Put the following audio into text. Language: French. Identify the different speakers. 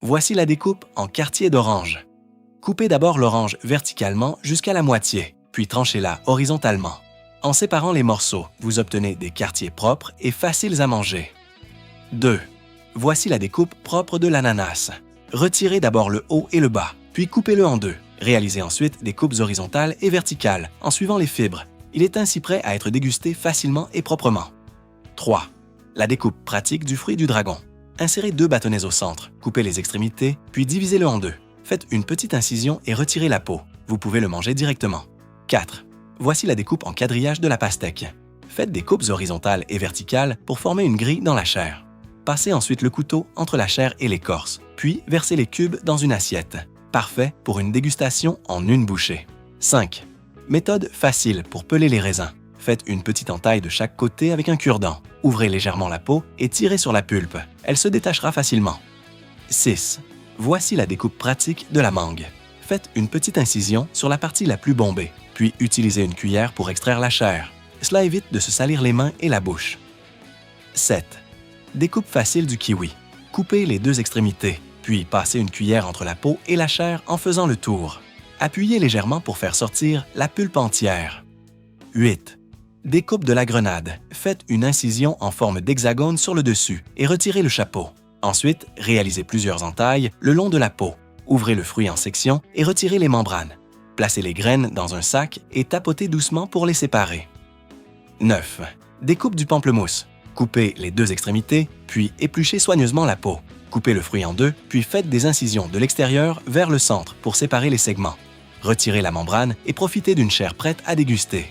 Speaker 1: Voici la découpe en quartiers d'orange. Coupez d'abord l'orange verticalement jusqu'à la moitié, puis tranchez-la horizontalement. En séparant les morceaux, vous obtenez des quartiers propres et faciles à manger. 2. Voici la découpe propre de l'ananas. Retirez d'abord le haut et le bas, puis coupez-le en deux. Réalisez ensuite des coupes horizontales et verticales en suivant les fibres. Il est ainsi prêt à être dégusté facilement et proprement. 3. La découpe pratique du fruit du dragon. Insérez 2 bâtonnets au centre, coupez les extrémités, puis divisez-le en deux. Faites une petite incision et retirez la peau. Vous pouvez le manger directement. 4. Voici la découpe en quadrillage de la pastèque. Faites des coupes horizontales et verticales pour former une grille dans la chair. Passez ensuite le couteau entre la chair et l'écorce, puis versez les cubes dans une assiette. Parfait pour une dégustation en une bouchée. 5. Méthode facile pour peler les raisins. Faites une petite entaille de chaque côté avec un cure-dent. Ouvrez légèrement la peau et tirez sur la pulpe. Elle se détachera facilement. 6. Voici la découpe pratique de la mangue. Faites une petite incision sur la partie la plus bombée, puis utilisez une cuillère pour extraire la chair. Cela évite de se salir les mains et la bouche. 7. Découpe facile du kiwi. Coupez les 2 extrémités, puis passez une cuillère entre la peau et la chair en faisant le tour. Appuyez légèrement pour faire sortir la pulpe entière. 8. Découpe de la grenade. Faites une incision en forme d'hexagone sur le dessus et retirez le chapeau. Ensuite, réalisez plusieurs entailles le long de la peau. Ouvrez le fruit en sections et retirez les membranes. Placez les graines dans un sac et tapotez doucement pour les séparer. 9. Découpe du pamplemousse. Coupez les 2 extrémités, puis épluchez soigneusement la peau. Coupez le fruit en deux, puis faites des incisions de l'extérieur vers le centre pour séparer les segments. Retirez la membrane et profitez d'une chair prête à déguster.